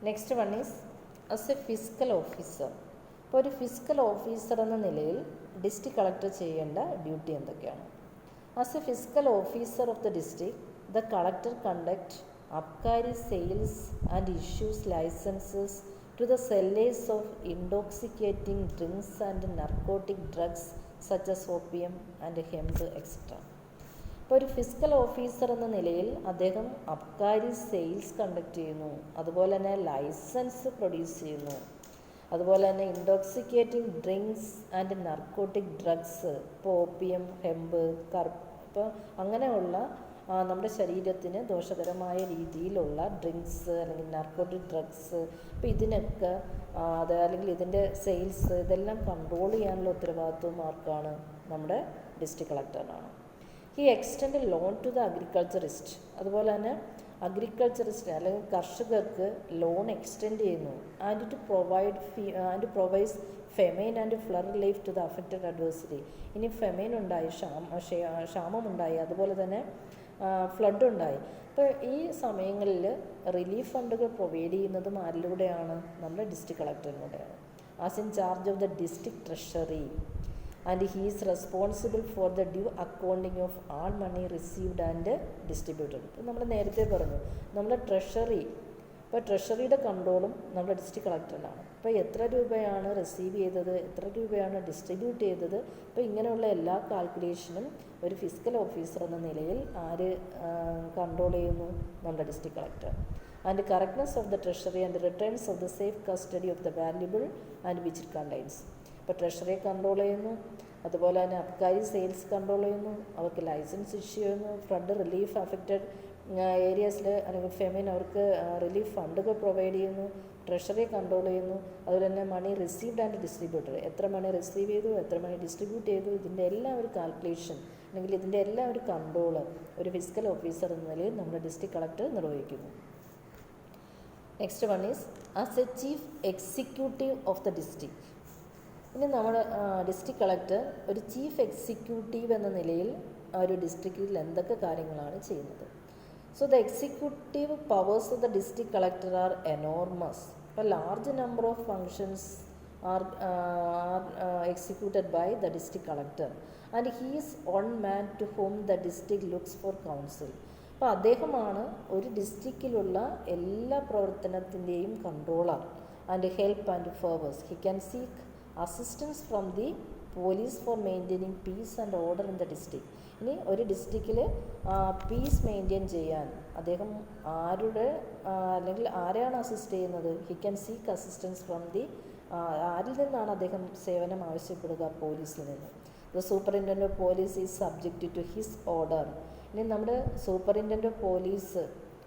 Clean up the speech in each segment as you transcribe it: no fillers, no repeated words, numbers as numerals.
Next one is as a physical officer. ഇപ്പോൾ ഒരു physical officer എന്ന നിലയിൽ ഡിസ്ട്രിക്ട് കളക്ടർ ചെയ്യേണ്ട ഡ്യൂട്ടി എന്തൊക്കെയാണ്? As a physical officer of the district, the collector conduct abkari sales and issues licenses to the sellers of intoxicating drinks and narcotic drugs such as opium and hemp etc. ഇപ്പോൾ ഒരു physical officer എന്ന നിലയിൽ അദ്ദേഹം അബ്കാരി sales conduct ചെയ്യുന്നു, അതുപോലെ തന്നെ licence produce ചെയ്യുന്നു, അതുപോലെ തന്നെ intoxicating drinks and narcotic drugs, ഇപ്പോൾ ഓപ്പിയം, ഹെമ്പ്, ഇപ്പോൾ അങ്ങനെയുള്ള നമ്മുടെ ശരീരത്തിന് ദോഷകരമായ രീതിയിലുള്ള ഡ്രിങ്ക്സ് അല്ലെങ്കിൽ നാർക്കോട്ടിക് ഡ്രഗ്സ്, അപ്പോൾ ഇതിനൊക്കെ അല്ലെങ്കിൽ ഇതിൻ്റെ സെയിൽസ് ഇതെല്ലാം കൺട്രോൾ ചെയ്യാനുള്ള ഉത്തരവാദിത്വം ആർക്കാണ്? നമ്മുടെ ഡിസ്ട്രിക്ട് കളക്ടറിനാണ്. ഈ extend loan to the agriculturist, അതുപോലെ തന്നെ അഗ്രികൾച്ചറിസ്റ്റ് അല്ലെങ്കിൽ കർഷകർക്ക് ലോൺ എക്സ്റ്റെൻഡ് ചെയ്യുന്നു. And to provides famine and flood relief to the affected adversary. ഇനി ഫെമൈൻ ഉണ്ടായി, ക്ഷാമമുണ്ടായി, അതുപോലെ തന്നെ ഫ്ലഡ് ഉണ്ടായി. അപ്പോൾ ഈ സമയങ്ങളിൽ റിലീഫ് ഫണ്ടുകൾ പ്രൊവൈഡ് ചെയ്യുന്നതും ആരിലൂടെയാണ്? നമ്മുടെ ഡിസ്ട്രിക്ട് കളക്ടറിലൂടെയാണ്. As in charge of the district treasury and he is responsible for the due accounting of all money received and distributed. ഇപ്പോൾ നമ്മൾ നേരത്തെ പറഞ്ഞു നമ്മുടെ ട്രഷറി, ഇപ്പോൾ ട്രഷറിയുടെ കൺട്രോളും നമ്മുടെ ഡിസ്ട്രിക്ട് കളക്ടറിനാണ്. ഇപ്പോൾ എത്ര രൂപയാണ് റിസീവ് ചെയ്തത്, എത്ര രൂപയാണ് ഡിസ്ട്രിബ്യൂട്ട് ചെയ്തത്, അപ്പോൾ ഇങ്ങനെയുള്ള എല്ലാ കാൽക്കുലേഷനും ഒരു ഫിസിക്കൽ ഓഫീസർ എന്ന നിലയിൽ ആര് കൺട്രോൾ ചെയ്യുന്നു? നമ്മുടെ district collector. And correctness of the treasury and returns of the safe custody of the valuable and which it contains. ഇപ്പോൾ ട്രഷറിയെ കൺട്രോൾ ചെയ്യുന്നു, അതുപോലെ തന്നെ അബ്കാരി സെയിൽസ് കൺട്രോൾ ചെയ്യുന്നു, അവർക്ക് ലൈസൻസ് ഇഷ്യൂ ചെയ്യുന്നു, ഫ്ലഡ് റിലീഫ് അഫക്റ്റഡ് ഏരിയാസിൽ അല്ലെങ്കിൽ ഫെമിൻ അവർക്ക് റിലീഫ് ഫണ്ടുകൾ പ്രൊവൈഡ് ചെയ്യുന്നു, ട്രഷറി കൺട്രോൾ ചെയ്യുന്നു, അതുപോലെ തന്നെ മണി റിസീവ്ഡ് ആൻഡ് ഡിസ്ട്രിബ്യൂട്ടഡ്, എത്ര മണി റിസീവ് ചെയ്തു, എത്ര മണി ഡിസ്ട്രിബ്യൂട്ട് ചെയ്തു, ഇതിൻ്റെ എല്ലാം ഒരു കാൽക്കുലേഷൻ അല്ലെങ്കിൽ ഇതിൻ്റെ എല്ലാം ഒരു കൺട്രോൾ ഒരു ഫിസിക്കൽ ഓഫീസർ എന്ന നിലയിൽ നമ്മുടെ ഡിസ്ട്രിക്ട് കളക്ടർ നിർവഹിക്കുന്നു. Next one is as A chief executive of the district. ഇനി നമ്മുടെ ഡിസ്ട്രിക്ട് കളക്ടർ ഒരു ചീഫ് എക്സിക്യൂട്ടീവ് എന്ന നിലയിൽ ഒരു ഡിസ്ട്രിക്റ്റിൽ എന്തൊക്കെ കാര്യങ്ങളാണ് ചെയ്യുന്നത്? So the executive powers of the district collector are enormous. A large number of functions are executed by the district collector and he is one man to whom the district looks for counsel. അപ്പോൾ അദ്ദേഹമാണ് ഒരു ഡിസ്ട്രിക്റ്റിലുള്ള എല്ലാ പ്രവർത്തനത്തിൻ്റെയും controller and help and favours. He can seek assistance from the police for maintaining peace and order in the district. ഇനി ഒരു ഡിസ്ട്രിക്റ്റിൽ piece maintain ചെയ്യാൻ അദ്ദേഹം അല്ലെങ്കിൽ ആരെയാണ് അസിസ്റ്റ് ചെയ്യുന്നത്? He can seek assistance from the ആരിൽ നിന്നാണ് അദ്ദേഹം സേവനം ആവശ്യപ്പെടുക? പോലീസിൽ നിന്ന്. The superintendent of police is subject to his order. ഇനി നമ്മുടെ സൂപ്പറിൻറ്റൻഡൻ്റ് ഓഫ് പോലീസ്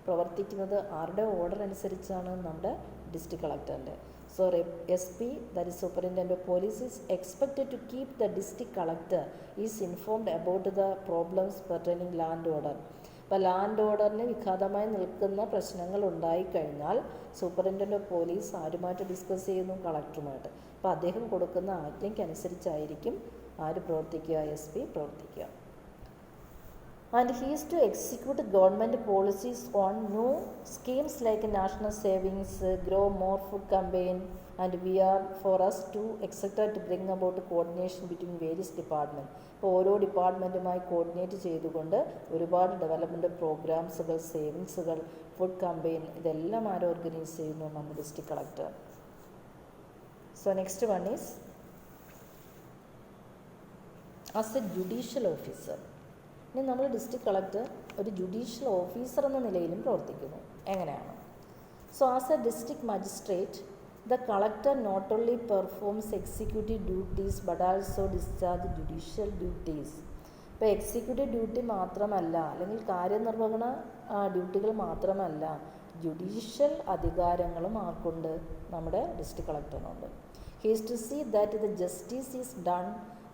പ്രവർത്തിക്കുന്നത് ആരുടെ ഓർഡർ അനുസരിച്ചാണ്? നമ്മുടെ district കളക്ടറിൻ്റെ. So SP, that is Superintendent of Police, is expected to keep the district collector is informed about the problems pertaining land order. അപ്പോൾ land ഓർഡറിന് വിഘാതമായി നിൽക്കുന്ന പ്രശ്നങ്ങൾ ഉണ്ടായിക്കഴിഞ്ഞാൽ സൂപ്പറിൻറ്റൻഡൻ്റ് ഓഫ് പോലീസ് ആരുമായിട്ട് ഡിസ്കസ് ചെയ്യുന്നു? കളക്ടറുമായിട്ട്. അപ്പോൾ അദ്ദേഹം കൊടുക്കുന്ന ആജ്ഞയ്ക്കനുസരിച്ചായിരിക്കും ആര് പ്രവർത്തിക്കുക? SP പ്രവർത്തിക്കുക. And he is to execute government policies on new schemes like national savings, grow more food campaign and we are for us to etc. to bring about coordination between various departments. ഇപ്പോൾ ഓരോ ഡിപ്പാർട്ട്മെൻറ്റുമായി coordinate ചെയ്തുകൊണ്ട് ഒരുപാട് development പ്രോഗ്രാംസുകൾ, സേവിങ്സുകൾ, food campaign ഇതെല്ലാം ആര് organise ചെയ്യുന്നു? നമ്മുടെ district collector. So next one is as a judicial officer. ഇനി നമ്മൾ ഡിസ്ട്രിക്ട് കളക്ടർ ഒരു ജുഡീഷ്യൽ ഓഫീസർ എന്ന നിലയിലും പ്രവർത്തിക്കുന്നു. എങ്ങനെയാണ്? So as a district magistrate the collector not only performs executive duties but also discharge judicial duties. ഇപ്പോൾ executive duty മാത്രമല്ല അല്ലെങ്കിൽ കാര്യനിർവഹണ ഡ്യൂട്ടികൾ മാത്രമല്ല, ജുഡീഷ്യൽ അധികാരങ്ങളും ആർക്കുണ്ട്? നമ്മുടെ ഡിസ്ട്രിക്ട് കളക്ടറിനുണ്ട്. He is to see that the justice is done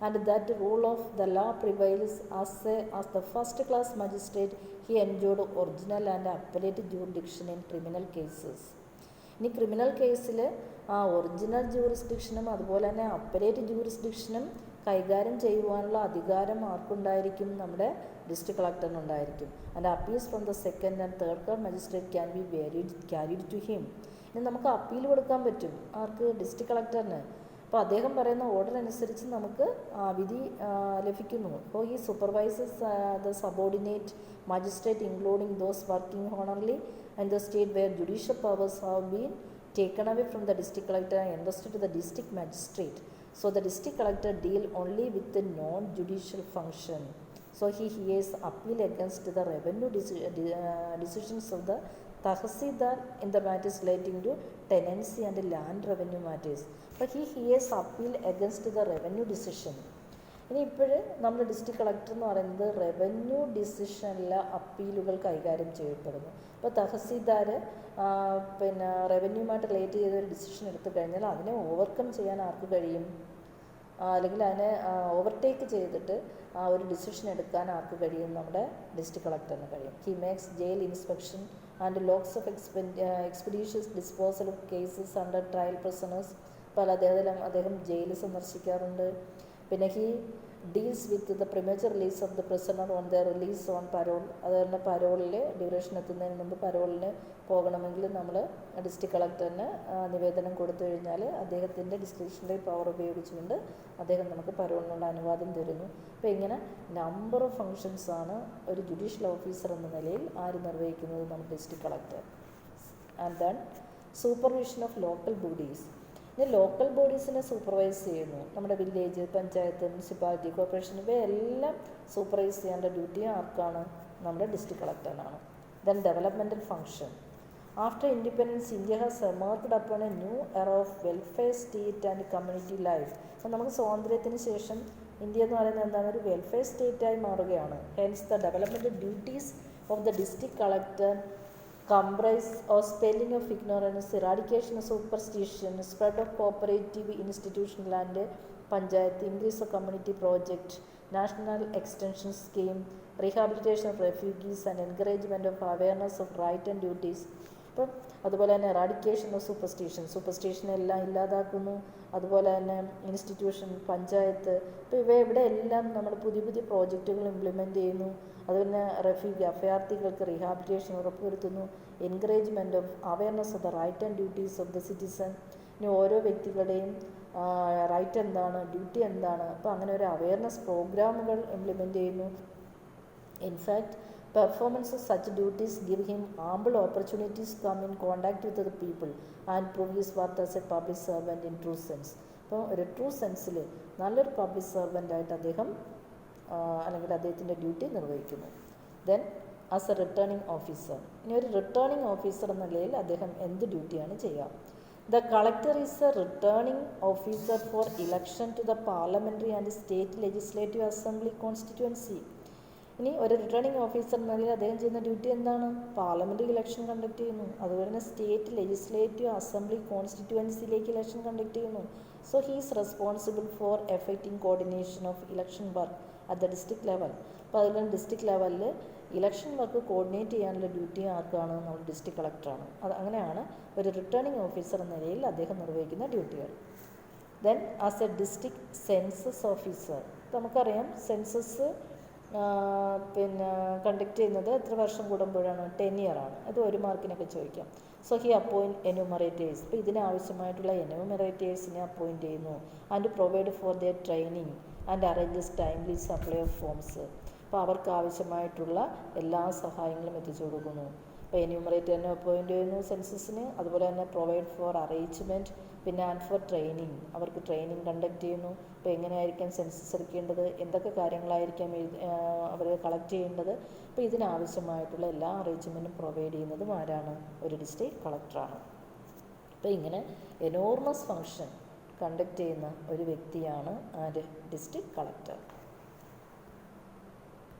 and that rule of the law prevails. As the first class magistrate he enjoyed original and appellate jurisdiction in criminal cases. ഇനി criminal കേസിൽ original ജൂറിസ്ഡിക്ഷനും അതുപോലെ തന്നെ appellate ജൂറിസ്ഡിക്ഷനും കൈകാര്യം ചെയ്യുവാനുള്ള അധികാരം ആർക്കുണ്ടായിരിക്കും? നമ്മുടെ ഡിസ്ട്രിക്ട് കളക്ടറിനുണ്ടായിരിക്കും. And appeals from the second and third class magistrate can be carried to him. ഇനി നമുക്ക് അപ്പീൽ കൊടുക്കാൻ പറ്റും ആർക്ക്? ഡിസ്ട്രിക്ട് കളക്ടറിന്. അപ്പോൾ അദ്ദേഹം പറയുന്ന ഓർഡർ അനുസരിച്ച് നമുക്ക് വിധി ലഭിക്കുന്നു. അപ്പോൾ ഈ supervises the subordinate magistrate including those working honorary and the state where judicial powers have been taken away from the district collector and entrusted to the district magistrate. So the district collector deal only with the non-judicial function. So he hears appeal against the revenue decisions of the Tahsildar in the matters relating to tenancy and land revenue matters. But he hears appeal against the revenue decision. ഇനി ഇപ്പോഴ് നമ്മുടെ district collector എന്ന് പറയുന്നത് revenue ഡിസിഷനിലെ അപ്പീലുകൾ കൈകാര്യം ചെയ്യപ്പെടുന്നു. ഇപ്പോൾ തഹസീൽദാർ പിന്നെ റവന്യൂമായിട്ട് relate ചെയ്തൊരു ഡിസിഷൻ എടുത്തു കഴിഞ്ഞാൽ അതിനെ ഓവർകം ചെയ്യാൻ ആർക്ക് കഴിയും? അല്ലെങ്കിൽ അതിനെ ഓവർടേക്ക് ചെയ്തിട്ട് ഒരു ഡിസിഷൻ എടുക്കാൻ ആർക്ക് കഴിയും? നമ്മുടെ ഡിസ്ട്രിക്ട് കളക്ടറിന് കഴിയും. He makes jail inspection and looks of expeditious disposal of cases under trial prisoners. പല അദ്ദേഹം ജയിൽ സന്ദർശിക്കാറുണ്ട്. പിന്നെ he deals with the premature release of the prisoner on the release on parole. അതുപോലെ പരോളിൽ ഡ്യൂറേഷൻ എത്തുന്നതിന് മുമ്പ് പരോളിന് പോകണമെങ്കിൽ നമ്മൾ ഡിസ്ട്രിക്ട് കളക്ടറിന് നിവേദനം കൊടുത്തു കഴിഞ്ഞാൽ അദ്ദേഹത്തിൻ്റെ ഡിസ്ക്രിപ്ഷണറി പവർ ഉപയോഗിച്ചുകൊണ്ട് അദ്ദേഹം നമുക്ക് പരോളിനുള്ള അനുവാദം തരുന്നു. അപ്പോൾ ഇങ്ങനെ നമ്പർ ഓഫ് ഫങ്ഷൻസാണ് ഒരു ജുഡീഷ്യൽ ഓഫീസർ എന്ന നിലയിൽ ആര് നിർവഹിക്കുന്നത്? നമ്മുടെ district collector. And then supervision of local bodies. ഇനി ലോക്കൽ ബോഡീസിനെ സൂപ്പർവൈസ് ചെയ്യുന്നു. നമ്മുടെ വില്ലേജ്, പഞ്ചായത്ത്, മുനിസിപ്പാലിറ്റി, കോർപ്പറേഷൻ ഇവയെല്ലാം സൂപ്പർവൈസ് ചെയ്യേണ്ട ഡ്യൂട്ടി ആർക്കാണ്? നമ്മുടെ ഡിസ്ട്രിക്ട് കളക്ടറിനാണ്. Then developmental function. After independence India has emerged upon a new era of welfare state and community life. അപ്പോൾ നമുക്ക് സ്വാതന്ത്ര്യത്തിന് ശേഷം ഇന്ത്യ എന്ന് പറയുന്നത് എന്താണ്? ഒരു വെൽഫെയർ സ്റ്റേറ്റായി മാറുകയാണ്. Hence the developmental duties of the district collector comprise or spelling of ignorance, eradication of superstition, spread of cooperative institutional and panchayat, increase of community project, national extension scheme, rehabilitation of refugees and encouragement of awareness of right and duties. അപ്പം അതുപോലെ തന്നെ eradication of superstition എല്ലാം ഇല്ലാതാക്കുന്നു. അതുപോലെ തന്നെ institution, panchayat, ഇപ്പോൾ ഇവിടെ എല്ലാം നമ്മൾ പുതിയ പുതിയ പ്രോജക്റ്റുകൾ ഇംപ്ലിമെൻ്റ് ചെയ്യുന്നു. അതുപോലെ അഭയാർത്ഥികൾക്ക് റീഹാബിലിറ്റേഷൻ ഉറപ്പുവരുത്തുന്നു. Encouragement of awareness of the right and duties of the citizen. ഇനി ഓരോ വ്യക്തികളുടെയും റൈറ്റ് എന്താണ്, ഡ്യൂട്ടി എന്താണ്, അപ്പോൾ അങ്ങനെ ഒരു അവയർനെസ് പ്രോഗ്രാമുകൾ ഇംപ്ലിമെൻ്റ് ചെയ്യുന്നു. In fact performance of such duties give him ample opportunities to come in contact with the people and prove his worth as a public servant in true sense. അപ്പോൾ ഒരു true സെൻസിൽ നല്ലൊരു public സർവൻ്റായിട്ട് അദ്ദേഹം അല്ലെങ്കിൽ അദ്ദേഹത്തിൻ്റെ duty നിർവഹിക്കുന്നു. Then as A returning officer. ഇനി ഒരു returning officer എന്ന നിലയിൽ അദ്ദേഹം എന്ത് ഡ്യൂട്ടിയാണ് ചെയ്യുക? The collector is a returning officer for election to the parliamentary and state legislative assembly constituency. ഇനി ഒരു റിട്ടേണിംഗ് ഓഫീസർ എന്ന നിലയിൽ അദ്ദേഹം ചെയ്യുന്ന ഡ്യൂട്ടി എന്താണ്? പാർലമെൻ്ററി ഇലക്ഷൻ കണ്ടക്ട് ചെയ്യുന്നു. അതുപോലെ തന്നെ സ്റ്റേറ്റ് ലെജിസ്ലേറ്റീവ് അസംബ്ലി കോൺസ്റ്റിറ്റ്യുവൻസിയിലേക്ക് ഇലക്ഷൻ കണ്ടക്ട് ചെയ്യുന്നു. So he is responsible for effecting coordination of election work at the district level. അപ്പോൾ അതിൽ ഡിസ്ട്രിക്ട് ലെവലിൽ ഇലക്ഷൻ വർക്ക് കോർഡിനേറ്റ് ചെയ്യാനുള്ള ഡ്യൂട്ടി ആർക്കാണ്? നമ്മുടെ ഡിസ്ട്രിക്ട് കളക്ടറാണ്. അങ്ങനെയാണ് ഒരു റിട്ടേണിംഗ് ഓഫീസർ എന്ന നിലയിൽ അദ്ദേഹം നിർവഹിക്കുന്ന ഡ്യൂട്ടികൾ. Then as a district census officer. നമുക്കറിയാം സെൻസസ് കണ്ടക്ട് ചെയ്യുന്നത് എത്ര വർഷം കൂടുമ്പോഴാണ്? 10 ഇയറാണ്. അത് 1 മാർക്കിനൊക്കെ ചോദിക്കാം. So he appoint enumerators. ഇപ്പോൾ ഇതിനാവശ്യമായിട്ടുള്ള എന്യൂമറേറ്റേഴ്സിനെ അപ്പോയിൻറ്റ് ചെയ്യുന്നു. And provide for their training and arranges timely supply of forms. അപ്പോൾ അവർക്ക് ആവശ്യമായിട്ടുള്ള എല്ലാ സഹായങ്ങളും എത്തിച്ചു കൊടുക്കുന്നു. അപ്പോൾ എന്യൂമറേറ്ററിനെ അപ്പോയിൻറ്റ് ചെയ്യുന്നു സെൻസസിന്. അതുപോലെ തന്നെ പ്രൊവൈഡ് ഫോർ അറേഞ്ച്മെൻറ്റ്, പിന്നെ ആൻഡ് ഫോർ ട്രെയിനിങ്, അവർക്ക് ട്രെയിനിങ് കണ്ടക്ട് ചെയ്യുന്നു. അപ്പോൾ എങ്ങനെയായിരിക്കാം സെൻസസ് എടുക്കേണ്ടത്, എന്തൊക്കെ കാര്യങ്ങളായിരിക്കാം അവർ കളക്ട് ചെയ്യേണ്ടത്, അപ്പോൾ ഇതിനാവശ്യമായിട്ടുള്ള എല്ലാ അറേഞ്ച്മെൻറ്റും പ്രൊവൈഡ് ചെയ്യുന്നതും ആരാണ്? ഒരു ഡിസ്ട്രിക്ട് കളക്ടറാണ്. അപ്പോൾ ഇങ്ങനെ എനോർമസ് ഫങ്ഷൻ കണ്ടക്ട് ചെയ്യുന്ന ഒരു വ്യക്തിയാണ് ആര്? District collector.